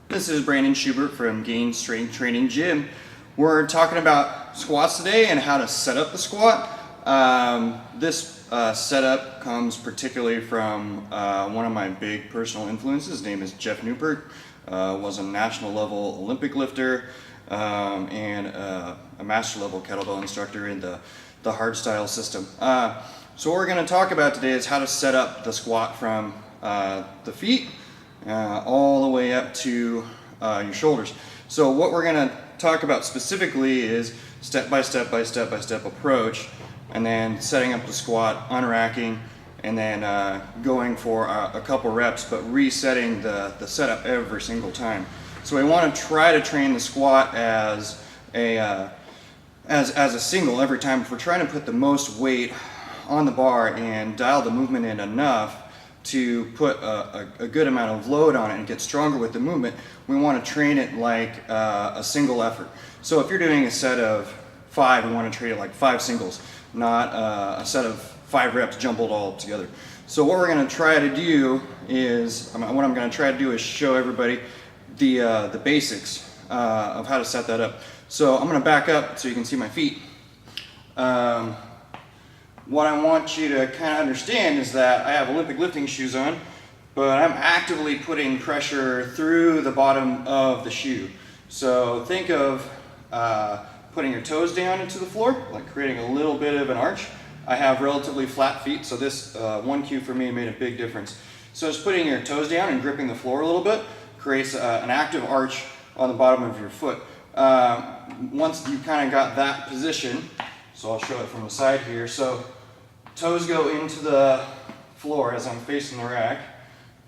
This is Brandon Schubert from Gain Strength Training Gym. We're talking about squats today and how to set up the squat. This setup comes particularly from one of my big personal influences. His name is Jeff Newport. Was a national level Olympic lifter and a master level kettlebell instructor in the hardstyle system. So what we're going to talk about today is how to set up the squat from the feet all the way up to your shoulders. So what we're going to talk about specifically is step by step approach, and then setting up the squat, unracking, and then going for a couple reps, but resetting the setup every single time. So we want to try to train the squat as a single every time. If we're trying to put the most weight on the bar and dial the movement in enough to put a good amount of load on it and get stronger with the movement, we want to train it like a single effort. So if you're doing a set of 5, we want to train it like 5 singles, not a set of 5 reps jumbled all together. So what we're going to try to do is, show everybody the basics of how to set that up. So I'm going to back up so you can see my feet. What I want you to kind of understand is that I have Olympic lifting shoes on, but I'm actively putting pressure through the bottom of the shoe. So think of putting your toes down into the floor, like creating a little bit of an arch. I have relatively flat feet, so this one cue for me made a big difference. So just putting your toes down and gripping the floor a little bit creates an active arch on the bottom of your foot. Once you kind of got that position, so I'll show it from the side here. So toes go into the floor as I'm facing the rack.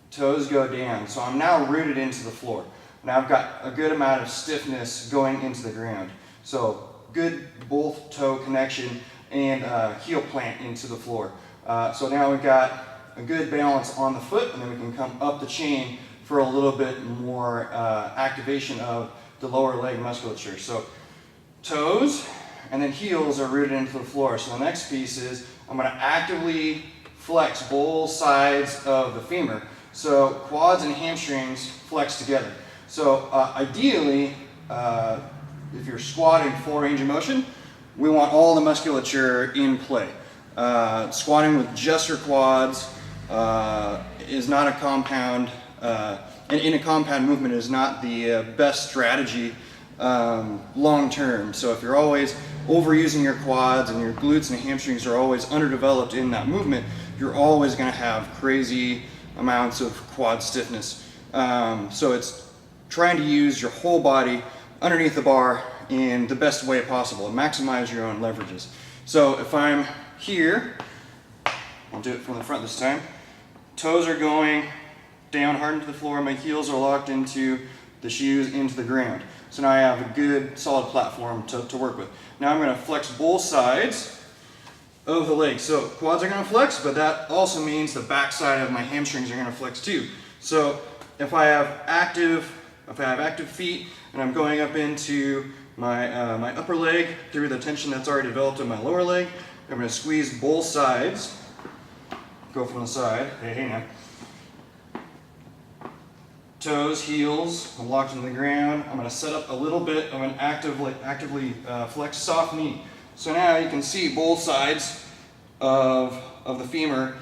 Toes go down. So I'm now rooted into the floor. Now I've got a good amount of stiffness going into the ground. So good both toe connection and heel plant into the floor. So now we've got a good balance on the foot, and then we can come up the chain for a little bit more activation of the lower leg musculature. So toes and then heels are rooted into the floor. So the next piece is I'm going to actively flex both sides of the femur. So quads and hamstrings flex together. So ideally, if you're squatting full range of motion, we want all the musculature in play. Squatting with just your quads is not a compound, in a compound movement is not the best strategy long term. So if you're always overusing your quads and your glutes and hamstrings are always underdeveloped in that movement, you're always going to have crazy amounts of quad stiffness. So it's trying to use your whole body underneath the bar in the best way possible and maximize your own leverages. So if I'm here, I'll do it from the front this time. Toes are going down hard into the floor. My heels are locked into the shoes, into the ground. So now I have a good solid platform to work with. Now I'm going to flex both sides of the legs. So quads are going to flex, but that also means the back side of my hamstrings are going to flex too. So if I have active feet and I'm going up into my upper leg through the tension that's already developed in my lower leg, I'm going to squeeze both sides. Go from the side. Hey now. Toes, heels, I'm locked into the ground. I'm going to set up a little bit of an actively flexed soft knee. So now you can see both sides of the femur,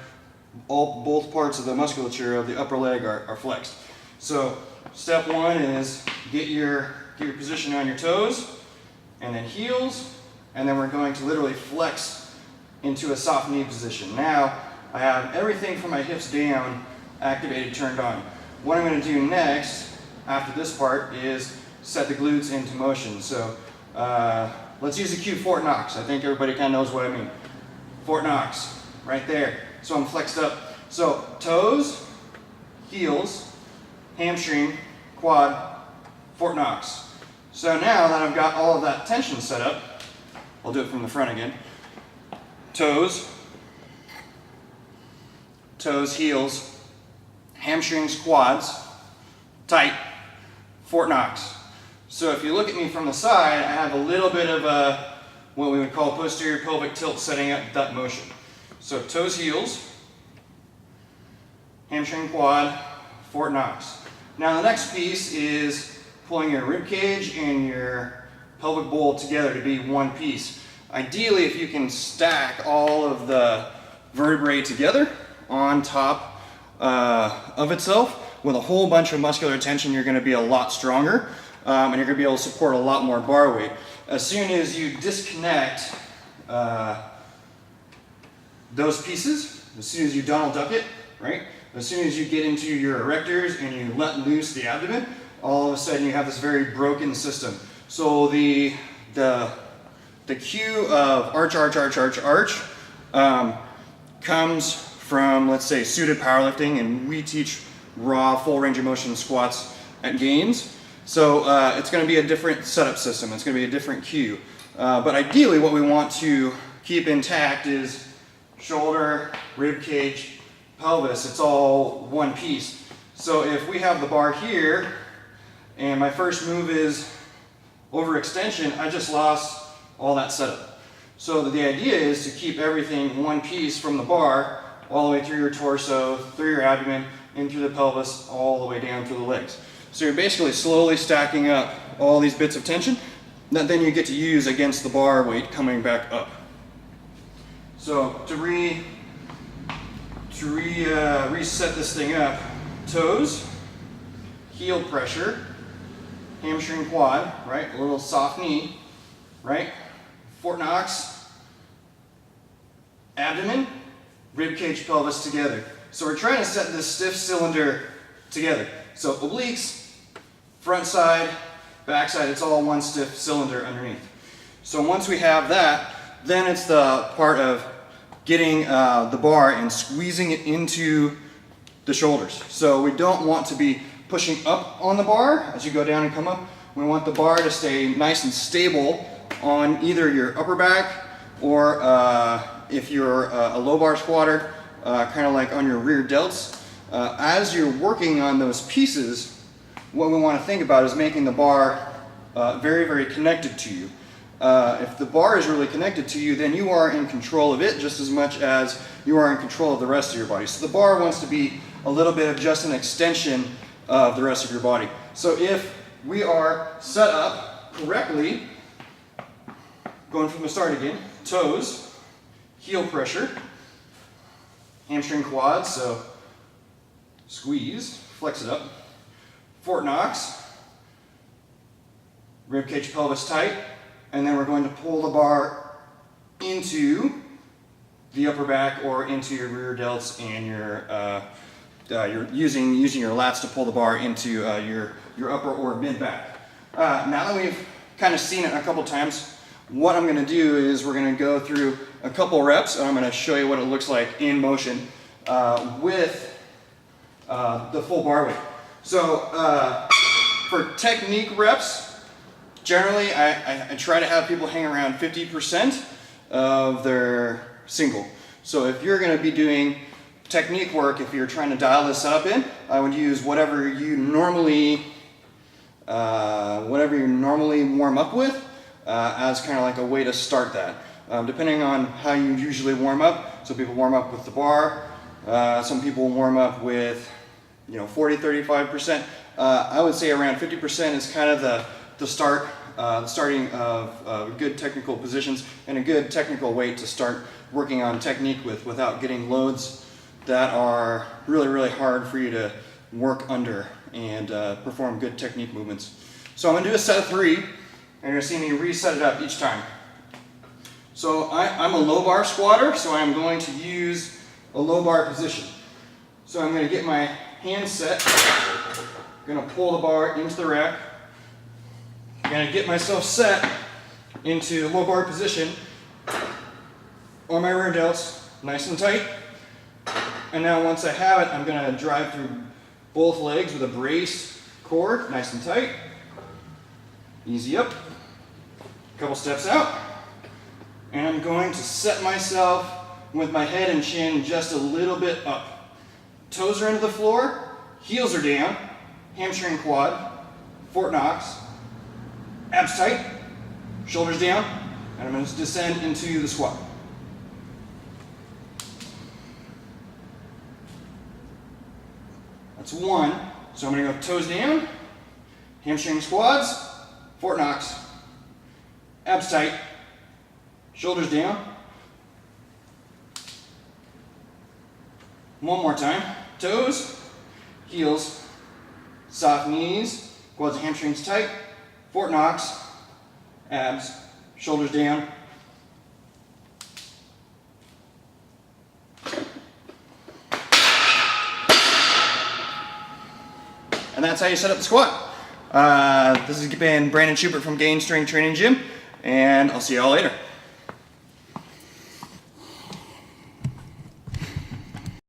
both parts of the musculature of the upper leg are flexed. So step one is get your position on your toes, and then heels, and then we're going to literally flex into a soft knee position. Now I have everything from my hips down activated, turned on. What I'm going to do next, after this part, is set the glutes into motion. So let's use the cue Fort Knox. I think everybody kind of knows what I mean. Fort Knox, right there. So I'm flexed up. So toes, heels, hamstring, quad, Fort Knox. So now that I've got all of that tension set up, I'll do it from the front again. Toes, heels, hamstrings, quads, tight, Fort Knox. So if you look at me from the side, I have a little bit of a, what we would call posterior pelvic tilt setting up that motion. So toes, heels, hamstring, quad, Fort Knox. Now the next piece is pulling your rib cage and your pelvic bowl together to be one piece. Ideally, if you can stack all of the vertebrae together on top of itself with a whole bunch of muscular tension, you're going to be a lot stronger and you're going to be able to support a lot more bar weight. As soon as you disconnect those pieces, as soon as you Donald Duck it, right? As soon as you get into your erectors and you let loose the abdomen, all of a sudden you have this very broken system. So the cue of arch comes from, let's say, suited powerlifting, and we teach raw full range of motion squats at games. So it's going to be a different setup system. It's going to be a different cue. But ideally what we want to keep intact is shoulder, rib cage, pelvis. It's all one piece. So if we have the bar here and my first move is overextension, I just lost all that setup. So the idea is to keep everything one piece from the bar all the way through your torso, through your abdomen, in through the pelvis, all the way down through the legs. So you're basically slowly stacking up all these bits of tension that then you get to use against the bar weight coming back up. So to reset this thing up, toes, heel pressure, hamstring quad, right? A little soft knee, right? Fort Knox, abdomen, rib cage, pelvis together. So we're trying to set this stiff cylinder together. So obliques, front side, back side, it's all one stiff cylinder underneath. So once we have that, then it's the part of getting the bar and squeezing it into the shoulders. So we don't want to be pushing up on the bar as you go down and come up. We want the bar to stay nice and stable on either your upper back or if you're a low bar squatter, kind of like on your rear delts. As you're working on those pieces, what we want to think about is making the bar very, very connected to you. If the bar is really connected to you, then you are in control of it just as much as you are in control of the rest of your body. So the bar wants to be a little bit of just an extension of the rest of your body. So if we are set up correctly, going from the start again, toes, heel pressure, hamstring quads, so squeeze, flex it up, Fort Knox, rib cage, pelvis tight, and then we're going to pull the bar into the upper back or into your rear delts, and you're using your lats to pull the bar into your upper or mid back. Now that we've kind of seen it a couple times, what I'm going to do is we're going to go through a couple reps, and I'm going to show you what it looks like in motion with the full bar weight. So for technique reps, generally I try to have people hang around 50% of their single. So if you're going to be doing technique work, if you're trying to dial this setup in, I would use whatever you normally warm up with as kind of like a way to start that. Depending on how you usually warm up, some people warm up with the bar, some people warm up with 40, 35%. I would say around 50% is kind of the starting of good technical positions and a good technical weight to start working on technique without getting loads that are really, really hard for you to work under and perform good technique movements. So I'm going to do a set of 3, and you're going to see me reset it up each time. So I'm a low bar squatter, so I'm going to use a low bar position. So I'm going to get my hands set, I'm going to pull the bar into the rack, I'm going to get myself set into low bar position on my rear delts, nice and tight. And now once I have it, I'm going to drive through both legs with a braced cord, nice and tight. Easy up, a couple steps out. And I'm going to set myself with my head and chin just a little bit up. Toes are into the floor, heels are down, hamstring quad, Fort Knox, abs tight, shoulders down, and I'm going to descend into the squat. That's 1. So I'm gonna go toes down, hamstring squats, Fort Knox, abs tight, shoulders down. One more time, toes, heels, soft knees, quads and hamstrings tight, Fort Knox, abs, shoulders down. And that's how you set up the squat. This has been Brandon Schubert from Gain Strength Training Gym, and I'll see you all later.